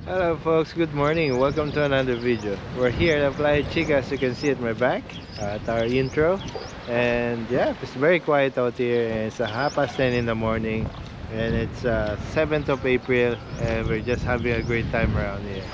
Hello folks, good morning. Welcome to another video. We're here at Playa Chica, as you can see at my back, at our intro. And yeah, it's very quiet out here, and it's 10:30 in the morning, and it's 7th of April, and we're just having a great time around here.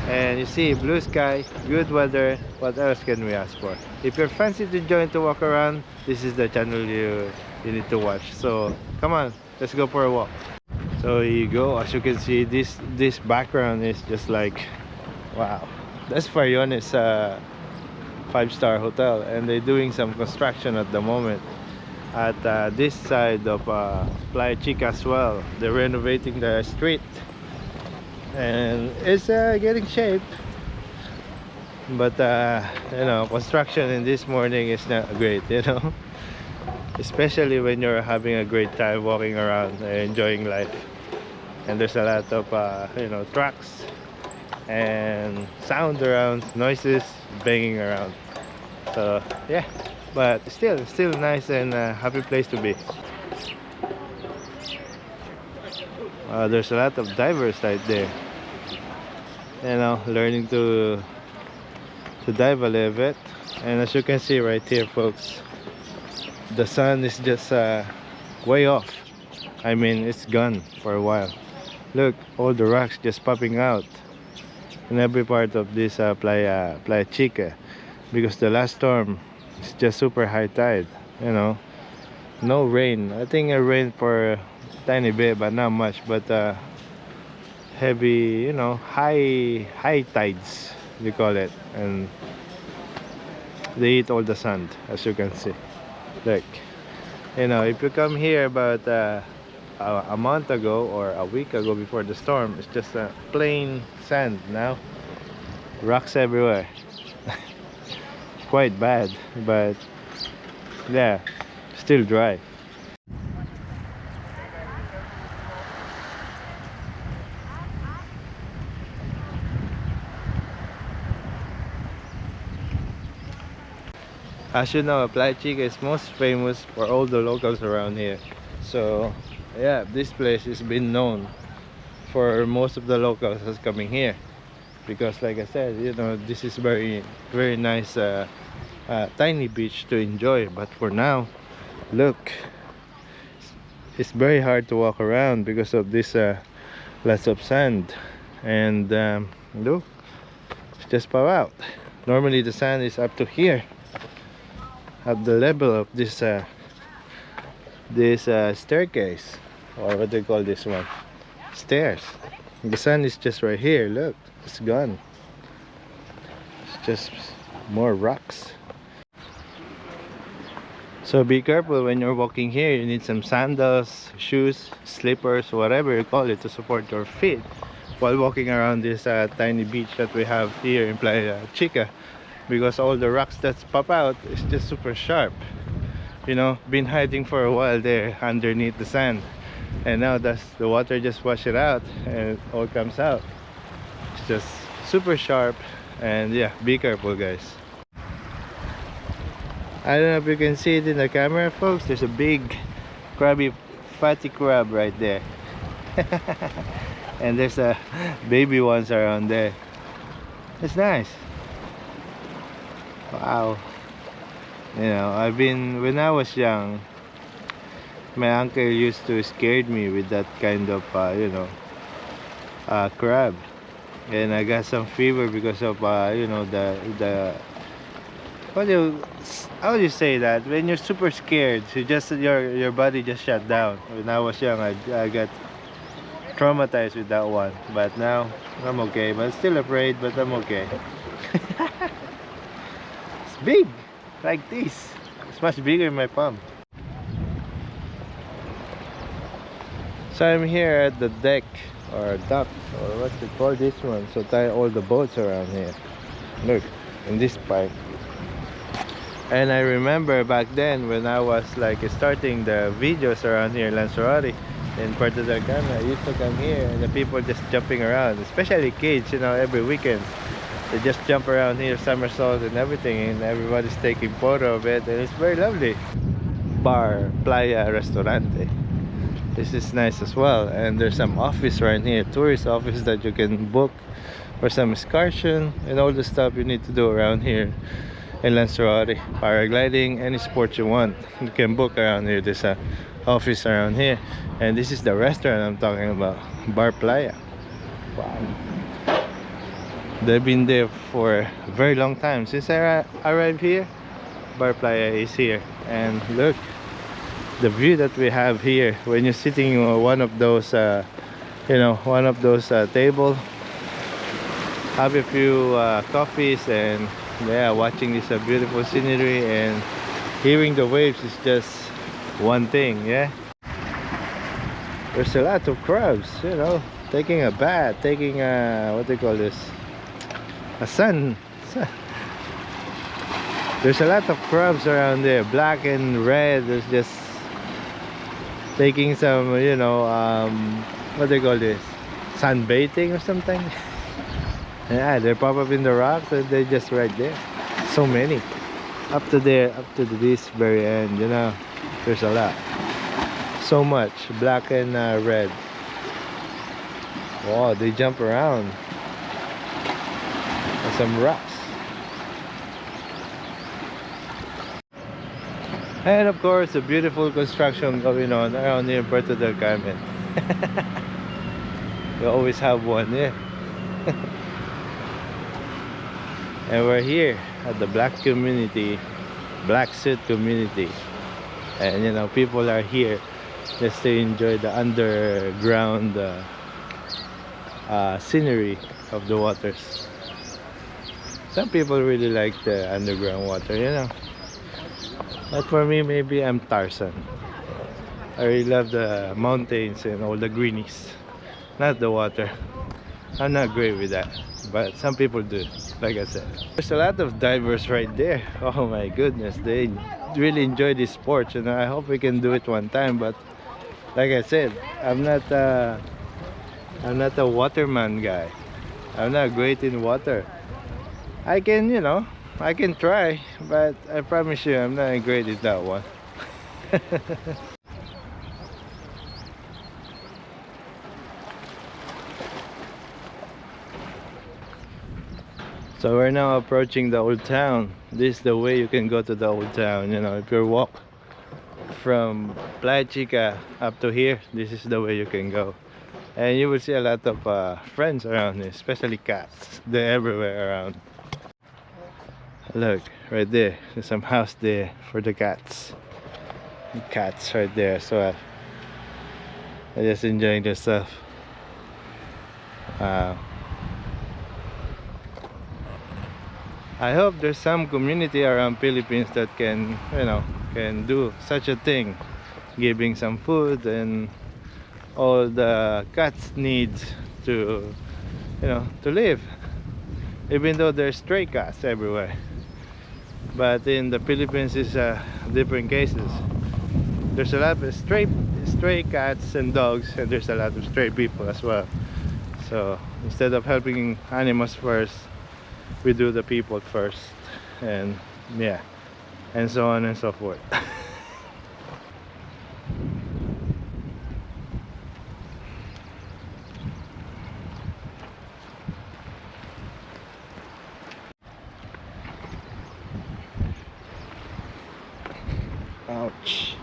And you see, blue sky, good weather. What else can we ask for? If you're fancy to join to walk around, this is the channel you need to watch. So come on, let's go for a walk. So here you go. As you can see, this background is just like, wow, that's Fariones five-star hotel, and they're doing some construction at the moment at this side of Playa Chica as well. They're renovating the street, and it's getting shape, but you know, construction in this morning is not great, you know. Especially when you're having a great time walking around and enjoying life. And there's a lot of you know, trucks and sound around, noises banging around. So yeah, but still nice and happy place to be. There's a lot of divers right there, you know, learning to dive a little bit. And as you can see right here, folks, the sun is just way off. I mean, it's gone for a while. Look, all the rocks just popping out in every part of this Playa Chica, because the last storm is just super high tide, you know. No rain. I think it rained for a tiny bit, but not much. But heavy, you know, high tides, they call it. And they eat all the sand, as you can see. Look, you know, if you come here about a month ago or a week ago before the storm, it's just a plain sand. Now rocks everywhere. Quite bad, but yeah, still dry. As you know, Playa Chica is most famous for all the locals around here. So yeah, this place has been known for most of the locals that's coming here, because like I said, you know, this is very nice tiny beach to enjoy. But for now, look, it's very hard to walk around because of this lots of sand. And look, it's just pop out. Normally the sand is up to here at the level of this staircase, or what do you call this one, stairs. The sun is just right here. Look, it's gone. It's just more rocks. So be careful when you're walking here. You need some sandals, shoes, slippers, whatever you call it, to support your feet while walking around this tiny beach that we have here in Playa Chica, because all the rocks that pop out is just super sharp. You know, been hiding for a while there underneath the sand, and now the water just wash it out and it all comes out. It's just super sharp. And yeah, be careful, guys. I don't know if you can see it in the camera, folks. There's a big crabby fatty crab right there. And there's a baby ones around there. It's nice. Wow. You know, when I was young, my uncle used to scared me with that kind of you know, crab, and I got some fever because of you know, the how do you say that, when you're super scared, so just your body just shut down. When I was young, I got traumatized with that one, but now I'm okay. But still afraid, but I'm okay. It's big, like this. It's much bigger in my palm. So I'm here at the deck, or dock, or what they call this one. So tie all the boats around here. Look, in this part. And I remember back then when I was like starting the videos around here in Lanzarote in Puerto del Carmen, I used to come here and the people just jumping around, especially kids, you know, every weekend. They just jump around here, somersault and everything, and everybody's taking photo of it, and it's very lovely. Bar, Playa Restaurante. This is nice as well. And there's some office right here, tourist office, that you can book for some excursion and all the stuff you need to do around here in Lanzarote. Paragliding, any sport you want, you can book around here. There's a office around here, and this is the restaurant I'm talking about, Bar Playa. Wow, they've been there for a very long time. Since I arrived here, Bar Playa is here. And look, the view that we have here when you're sitting on one of those table, have a few coffees, and yeah, watching this beautiful scenery and hearing the waves is just one thing. Yeah, there's a lot of crabs, taking a bath, taking a, what they call this, a sun. There's a lot of crabs around there, black and red. There's just taking some, what they call this, sunbathing or something. Yeah, they're pop up in the rocks and they're just right there. So many. Up to there, up to this very end, there's a lot. So much, black and red. Wow, they jump around. And some rocks. And of course, a beautiful construction going on around here in Puerto del Carmen. We always have one, yeah. And we're here at the black community, black suit community. And people are here just to enjoy the underground scenery of the waters. Some people really like the underground water, But for me, maybe I'm Tarzan. I really love the mountains and all the greenies, not the water. I'm not great with that, but some people do, like I said. There's a lot of divers right there. Oh my goodness, they really enjoy this sport. I hope we can do it one time, but like I said, I'm not a waterman guy. I'm not great in water. I can try, but I promise you I'm not great at that one. So we're now approaching the old town. This is the way you can go to the old town. If you walk from Playa Chica up to here, this is the way you can go. And you will see a lot of friends around here, especially cats. They're everywhere around. Look, right there, there's some house there for the cats. Cats right there, so they're just enjoying their stuff. I hope there's some community around Philippines that can do such a thing, giving some food and all the cats needs to live, even though there's stray cats everywhere. But in the Philippines is different cases. There's a lot of stray cats and dogs, and there's a lot of stray people as well. So instead of helping animals first, we do the people first, and yeah, and so on and so forth. Ouch.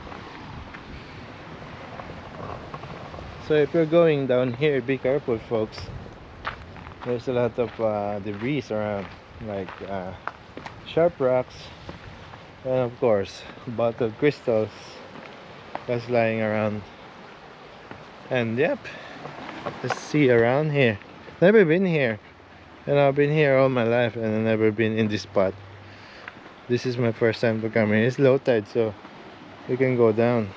So if you're going down here, be careful, folks. There's a lot of debris around, like sharp rocks, and of course bottle crystals that's lying around. And yep, let's see around here. Never been here, and I've been here all my life, and I've never been in this spot. This is my first time to come here. It's low tide, so we can go down.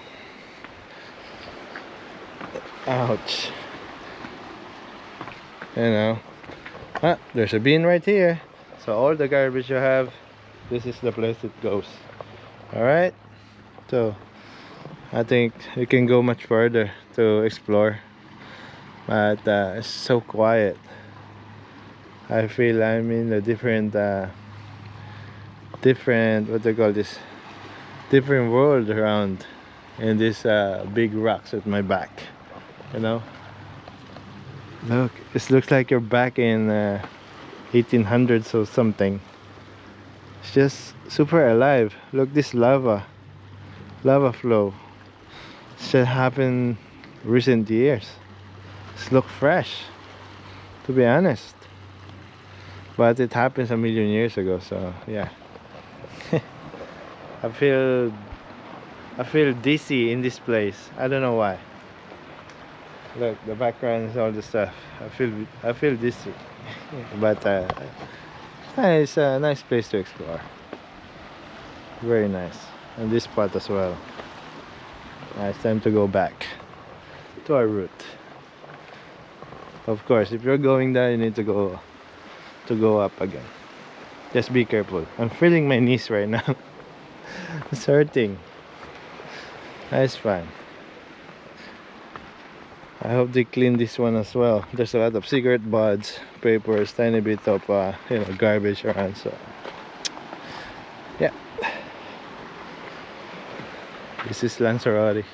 Ouch. There's a bin right here, so all the garbage you have, this is the place it goes. Alright, so I think we can go much further to explore, but it's so quiet. I feel I'm in a different what they call this, different world around. and these big rocks at my back, you know. Look, this looks like you're back in 1800s or something. It's just super alive. Look, this lava flow. It's just happened recent years. It's look fresh, to be honest, but it happens a million years ago, so yeah. I feel dizzy in this place. I don't know why. Look, the background is all the stuff. I feel dizzy. But it's a nice place to explore. Very nice. And this spot as well. It's time to go back to our route. Of course, if you're going down, you need to go up again. Just be careful. I'm feeling my knees right now. It's hurting. That's fine. I hope they clean this one as well. There's a lot of cigarette butts, papers, tiny bit of garbage around, so yeah. This is Lanzarote,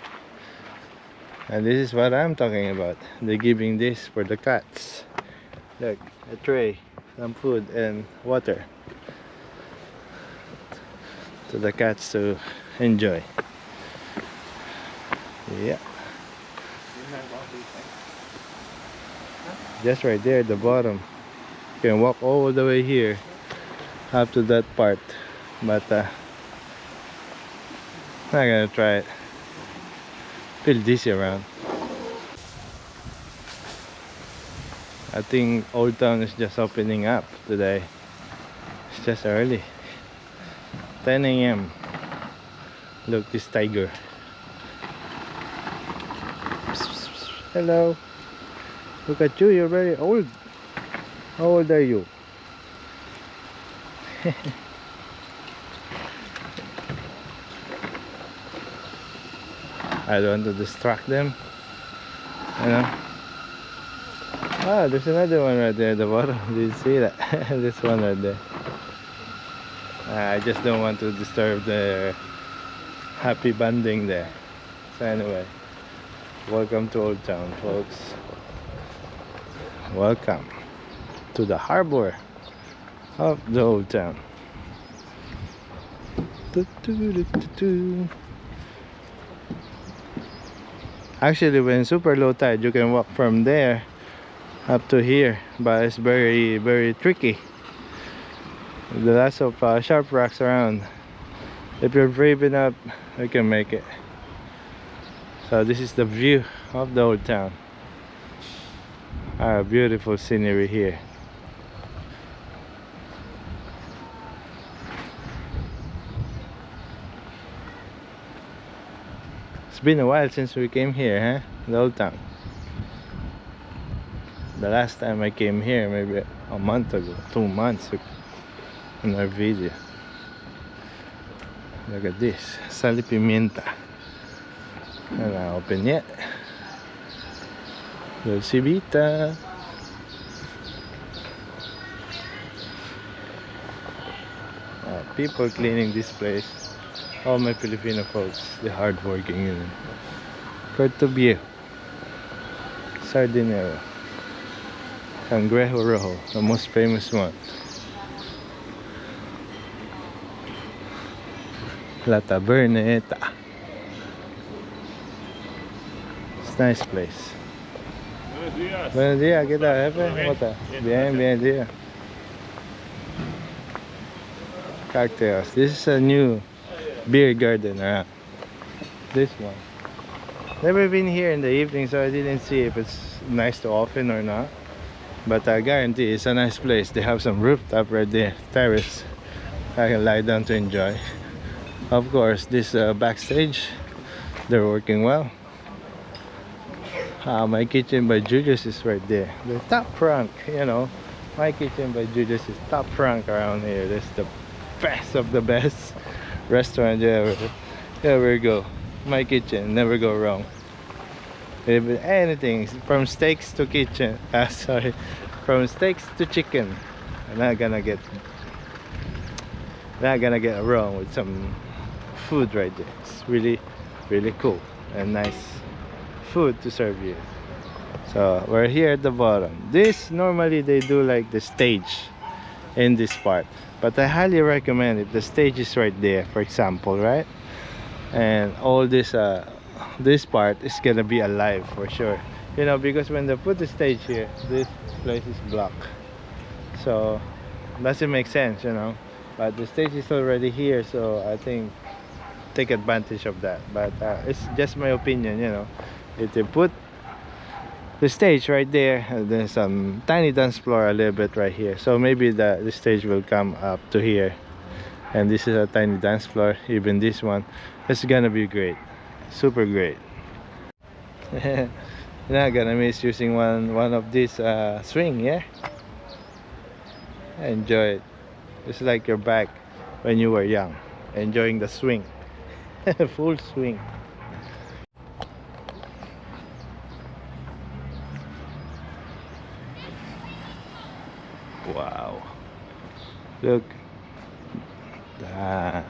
and this is what I'm talking about. They're giving this for the cats. Look, a tray, some food and water to the cats to enjoy. Yeah. Just right there at the bottom. You can walk all the way here up to that part, but I'm not gonna try it. Feel dizzy around. I think Old Town is just opening up today. It's just early, 10 a.m. Look, this tiger. Hello. Look at you, you're very old. How old are you? I don't want to distract them, you know. Ah, there's another one right there at the bottom. Did you see that? This one right there. I just don't want to disturb their happy bonding there. So anyway, welcome to Old Town, folks. Welcome to the harbor of the Old Town. Actually, when super low tide, you can walk from there up to here, but it's very, very tricky. There's lots of sharp rocks around. If you're brave enough, you can make it. So this is the view of the Old Town. Beautiful scenery here. It's been a while since we came here, huh? The Old Town. The last time I came here, maybe a month ago, 2 months ago, in our video. Look at this, sal y pimienta. Not open yet. Dulce Vita. People cleaning this place. All my Filipino folks, the hardworking, you know. Puerto Viejo, Sardinero, Cangrejo Rojo, the most famous one. La Taberneta. It's a nice place. Buenos días. Buenos días, ¿qué tal, jefe? ¿Cómo está? Bien, bien, bien. Cocktails. This is a new beer garden around. This one. Never been here in the evening, so I didn't see if it's nice to open or not. But I guarantee it's a nice place. They have some rooftop right there, terrace. I can lie down to enjoy. Of course, this backstage, they're working well. My Kitchen by Julius is right there. The top rank, you know. My Kitchen by Julius is top rank around here. That's the best of the best restaurant you ever go. My Kitchen, never go wrong. Anything from steaks to kitchen. Sorry, from steaks to chicken. I'm not gonna get wrong with some food right there. It's really really cool and nice food to serve you. So we're here at the bottom. This normally they do like the stage in this part, but I highly recommend it. The stage is right there, for example, right? And all this part is gonna be alive for sure, you know, because when they put the stage here, this place is blocked, so doesn't make sense, you know. But the stage is already here, so I think take advantage of that. But it's just my opinion, you know. If they put the stage right there, there's some tiny dance floor a little bit right here, so maybe the stage will come up to here, and this is a tiny dance floor. Even this one, it's gonna be great, super great. You're not gonna miss using one of these swing, yeah. Enjoy it. It's like you're back when you were young, enjoying the swing. Full swing. Wow, look, the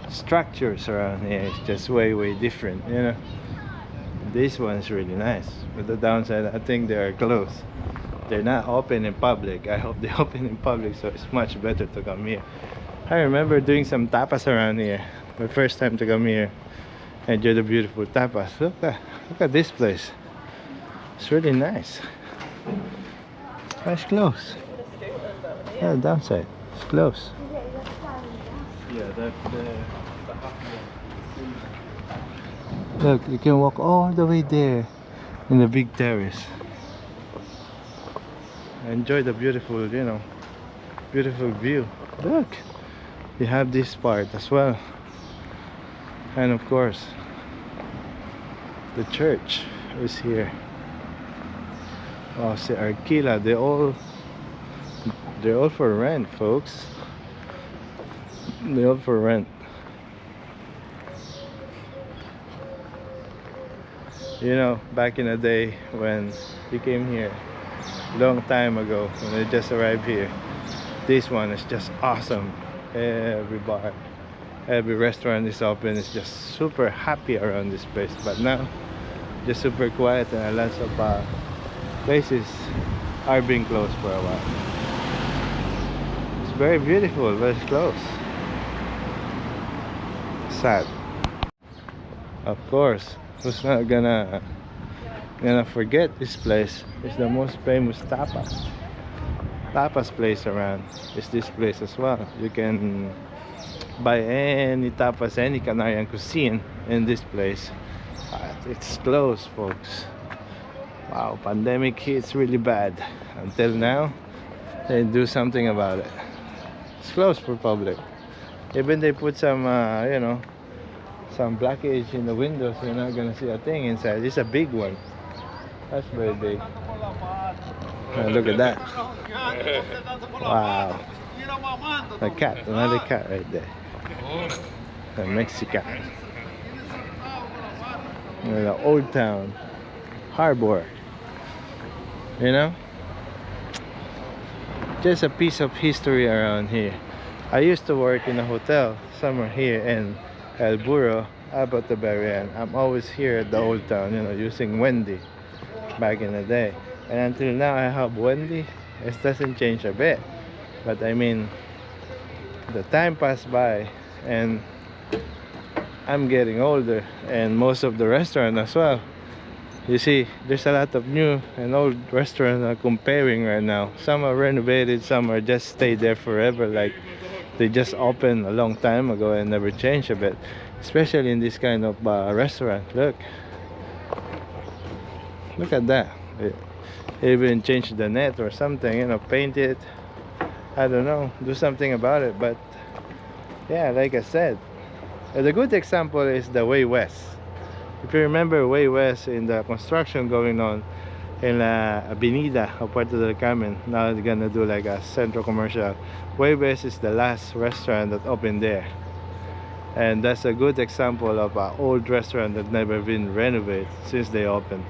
structures around here is just way different, you know. This one's really nice, but the downside, I think they are closed. They're not open in public. I hope they open in public, so it's much better to come here. I remember doing some tapas around here. My first time to come here. Enjoy the beautiful tapas. Look at this place. It's really nice. It's close. Yeah, downside. It's close. Yeah, look, you can walk all the way there in the big terrace. Enjoy the beautiful, you know, beautiful view. Look, you have this part as well, and of course the church is here. Oh, see, Arquila, they're all for rent, folks. They're all for rent. You know, back in the day when we came here, long time ago, when I just arrived here, this one is just awesome. Every bar, every restaurant is open. It's just super happy around this place. But now, just super quiet, and lots of places are being closed for a while. It's very beautiful, but it's closed. Sad. Of course, who's not gonna forget this place? It's the most famous tapas place around. Is this place as well. You can buy any tapas, any Canarian cuisine in this place. It's closed, folks. Wow, pandemic hits really bad. Until now, they do something about it. It's closed for public. Even they put some you know, some blockage in the windows, you're not gonna see a thing inside. It's a big one. That's very big. Look at that. Wow. A cat, another cat right there. A Mexican. The old town. Harbor. You know? Just a piece of history around here. I used to work in a hotel somewhere here in El Burro, Abot de Berrien. I'm always here at the old town, you know, using Wendy back in the day. And until now I have Wendy. It doesn't change a bit. But I mean, the time passed by and I'm getting older, and most of the restaurant as well. You see, there's a lot of new and old restaurants are comparing right now. Some are renovated, some are just stayed there forever, like they just opened a long time ago and never changed a bit. Especially in this kind of restaurant. Look at that. Even change the net or something, you know, paint it, I don't know, do something about it. But yeah, like I said, the good example is the Way West. If you remember Way West, in the construction going on in La Avenida of Puerto del Carmen, now they're gonna do like a central commercial. Way West is the last restaurant that opened there, and that's a good example of an old restaurant that never been renovated since they opened.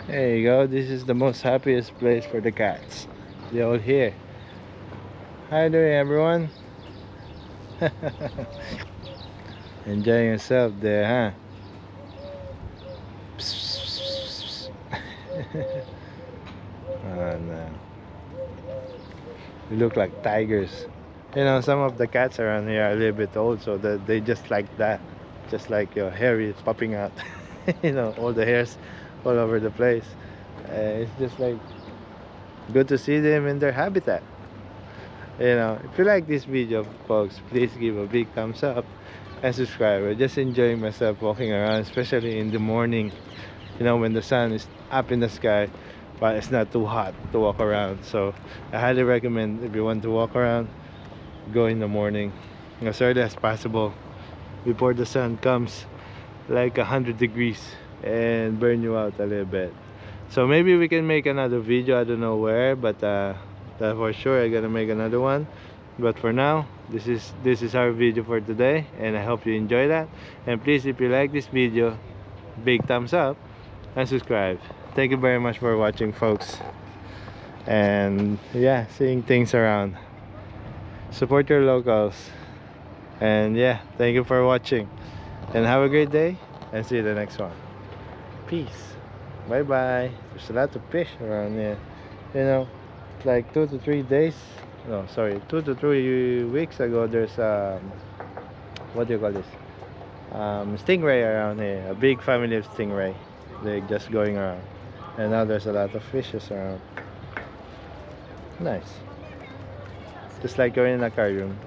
There you go. This is the most happiest place for the cats. They're all here. How you doing, everyone? Enjoying yourself there, huh? Oh no. You look like tigers. You know, some of the cats around here are a little bit old, so that they just like that. Just like your hair is popping out. You know, all the hairs all over the place. It's just like good to see them in their habitat. You know, if you like this video, folks, please give a big thumbs up and subscribe. I'm just enjoying myself walking around, especially in the morning, you know, when the sun is up in the sky, but it's not too hot to walk around. So I highly recommend, if you want to walk around, go in the morning as early as possible before the sun comes like 100 degrees and burn you out a little bit. So maybe we can make another video, I don't know where, but that for sure I'm gonna make another one. But for now, this is our video for today, and I hope you enjoy that. And please, if you like this video, big thumbs up and subscribe. Thank you very much for watching, folks. And yeah, seeing things around, support your locals. And yeah, thank you for watching, and have a great day, and see you the next one. Peace. Bye bye. There's a lot of fish around here, you know. Like 2 to 3 days, no, sorry, 2 to 3 weeks ago, there's what do you call this, stingray around here, a big family of stingray. They're just going around, and now there's a lot of fishes around. Nice, just like you're in an aquarium.